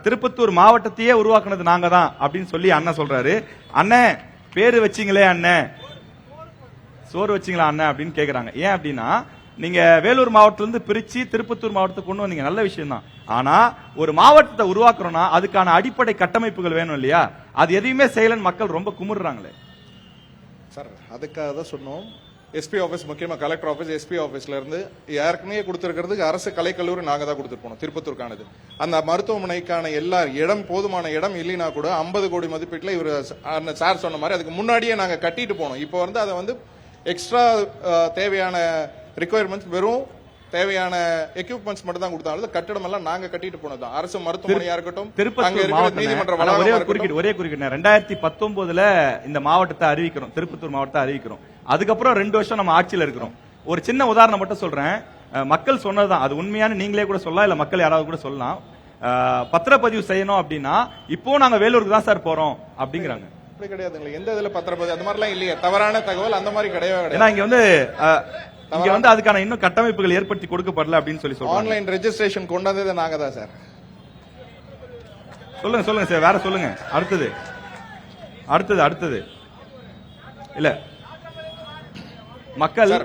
திருப்பத்தூர் மாவட்டத்தையே உருவாக்குனது நாங்க தான் அப்படின்னு சொல்லி அண்ணன் சொல்றாரு. அண்ணன் பேரு வச்சீங்களே அண்ணன், சோறு வச்சீங்களா அண்ணன் அப்படின்னு கேக்குறாங்க. ஏன் அப்படின்னா, நீங்க வேலூர் மாவட்டத்திலிருந்து பிரிச்சு திருப்பத்தூர் மாவட்டத்தை கொண்டு வந்தீங்க, நல்ல விஷயம் தான். ஆனா ஒரு மாவட்டத்தை உருவாக்குறோம்னா அதுக்கான அடிப்படை கட்டமைப்புகள் வேணும் இல்லையா? அது எதையுமே செய்யலன்னு மக்கள் ரொம்ப குமுறுறாங்களே சார். அதுக்காக தான் சொன்னோம். எஸ்பி ஆஃபீஸ், முக்கியமா கலெக்டர் ஆஃபீஸ், எஸ்பி ஆஃபீஸ்ல இருந்து ஏற்கனவே கொடுத்திருக்கிறதுக்கு அரசு கலைக்கல்லூரி நாங்க தான் கொடுத்துருப்போம் திருப்பத்தூருக்கானது. அந்த மருத்துவமனைக்கான எல்லா இடம், போதுமான இடம் இல்லைனா கூட 50 கோடி மதிப்பீட்டில் இவர் சார் சொன்ன மாதிரி அதுக்கு முன்னாடியே நாங்க கட்டிட்டு போனோம். இப்போ வந்து அதை வந்து எக்ஸ்ட்ரா தேவையான ரிக்குவயர்மெண்ட்ஸ், வெறும் தேவையான எக்யூப்மெண்ட்ஸ் மட்டும் தான் கொடுத்தாலும் கட்டடம் எல்லாம் நாங்க கட்டிட்டு போனது. அரசு மருத்துவமனையா இருக்கட்டும், நீதிமன்ற ஒரே குறிக்கிட்ட 2019 இந்த மாவட்டத்தை அறிவிக்கிறோம், திருப்பத்தூர் மாவட்டத்தை அறிவிக்கிறோம். அதுக்கப்புறம் 2 வருஷம் நம்ம ஆட்சியில் இருக்கிறோம். ஒரு சின்ன உதாரணம் மட்டும் சொல்றேன். மக்கள் சொன்னதுதான், அது உண்மையான நீங்களே கூட சொல்லலாம், இல்ல மக்கள் யாராவது கூட சொல்லலாம். பத்திரப்பதிவு செய்யணும் அப்படின்னா இப்போ நாங்க வேலூருக்கு தான் சார் போறோம் அப்படிங்கிறாங்க. அப்படி கிடையாதுங்களா? எந்த இதுல பத்திரப்பதிவு அந்த மாதிரிலாம் இல்லையா? தவறான தகவல் அந்த மாதிரி கிடையாது. ஏன்னா இங்க வந்து அதுக்கான இன்னும் கட்டமைப்புகள் ஏற்படுத்தி கொடுக்கப்படல அப்படின்னு சொல்லி சொல்றாங்க. ஆன்லைன் ரெஜிஸ்ட்ரேஷன் கொண்டு வந்தது நாங்க தான் சார். சொல்லுங்க சார், வேற சொல்லுங்க. அடுத்தது இல்ல மக்கள்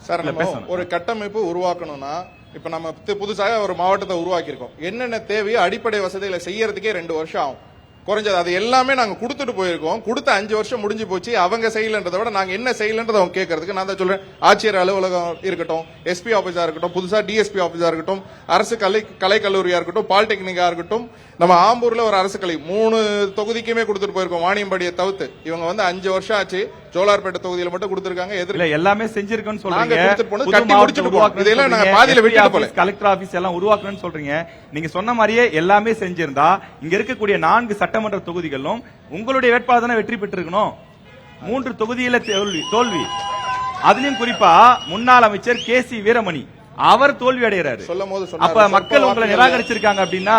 சார், ஒரு கட்டமைப்பு உருவாக்கணும்னா இப்ப நம்ம புதுசாக ஒரு மாவட்டத்தை உருவாக்கி இருக்கோம். என்னென்ன தேவையோ அடிப்படை வசதிகளை செய்யறதுக்கே 2 வருஷம் ஆகும் குறைஞ்சது. அது எல்லாமே நாங்க கொடுத்துட்டு போயிருக்கோம். கொடுத்த 5 வருஷம் முடிஞ்சு போச்சு. அவங்க செய்யலன்றதை விட நாங்க என்ன செய்யலன்றதை அவங்க கேட்கறதுக்கு நான் தான் சொல்றேன். ஆட்சியர் அலுவலகம் இருக்கட்டும், எஸ்பி ஆபீஸா இருக்கட்டும், புதுசா டிஎஸ்பி ஆபீஸா இருக்கட்டும், அரசு கலைக்கல்லூரியா இருக்கட்டும், பாலிடெக்னிக்கா இருக்கட்டும், நம்ம ஆம்பூர்ல ஒரு அரசு கலை 3 தொகுதிக்குமே கொடுத்துட்டு போயிருக்கோம். வாணியம்பாடியை தவிர்த்து இவங்க வந்து 5 வருஷம் ஆச்சு. ஜோலார்பேட்டை தொகுதியில மட்டும் கொடுத்திருக்காங்க. எதிரில எல்லாமே செஞ்சிருக்கோம்னு சொல்றாங்க. இதெல்லாம் நாங்க பாதியில விட்டுட்டு போல. கலெக்டர் ஆபீஸ் எல்லாம் உருவாக்கணும்னு சொல்றீங்க. நீங்க சொன்ன மாதிரியே எல்லாமே செஞ்சிருந்தா இங்க இருக்கக்கூடிய 4 சட்டமன்ற தொகுதிகளும் உங்களுடைய வேட்பாளர் தானே வெற்றி பெற்றிருக்கணும். 3 தொகுதியில தோல்வி. அதுலயும் குறிப்பா முன்னாள் அமைச்சர் KC வீரமணி அவர் தோல்வி அடைகிறாரு. அப்ப மக்கள் உங்களை நிராகரிச்சிருக்காங்க அப்படின்னா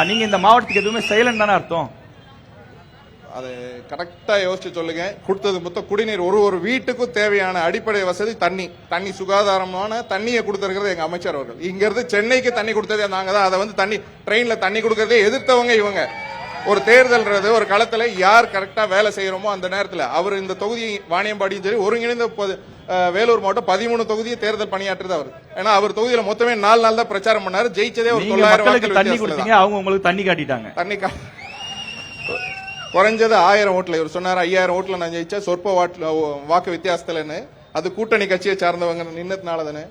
நீங்க இந்த மாவட்டத்துக்கு எதுவுமே செய்யலன்னு தானே அர்த்தம். அது கரெக்டா யோசிச்சு சொல்லுங்க. கொடுத்தது மொத்தம் குடிநீர், ஒரு வீட்டுக்கும் தேவையான அடிப்படை வசதி தண்ணி சுகாதாரமான தண்ணியை கொடுத்திருக்கிறது எங்க அமைச்சர் அவர்கள். இங்க இருந்து சென்னைக்கு தண்ணி கொடுத்ததே நாங்க தான். அதை வந்து ட்ரெயின்ல தண்ணி கொடுக்கறதே எதிர்த்தவங்க இவங்க. ஒரு தேர்தல்ன்றது ஒரு களத்துல யார் கரெக்டா வேலை செய்யறோமோ அந்த நேரத்தில் அவர் இந்த தொகுதி வாணியம்பாடியும் சரி ஒருங்கிணைந்த வேலூர் மாவட்டம் 13 தொகுதியை தேர்தல் பணியாற்றுறது அவர். ஏன்னா அவர் தொகுதியில மொத்தமே 4 நாள் தான் பிரச்சாரம் பண்ணாரு. ஜெயிச்சதே ஒரு 900 தண்ணி கொடுத்தீங்க, அவங்க உங்களுக்கு தண்ணி காட்டிட்டாங்க. தண்ணி குறைஞ்சது 1000 ஓட்டுல இவர் சொன்னார். 5000 ஓட்டுல நான் ஜெயிச்சா சொற்ப வாக்கு வித்தியாசத்துலன்னு. அது கூட்டணி கட்சியை சார்ந்தவங்க நின்னதுனால தானே.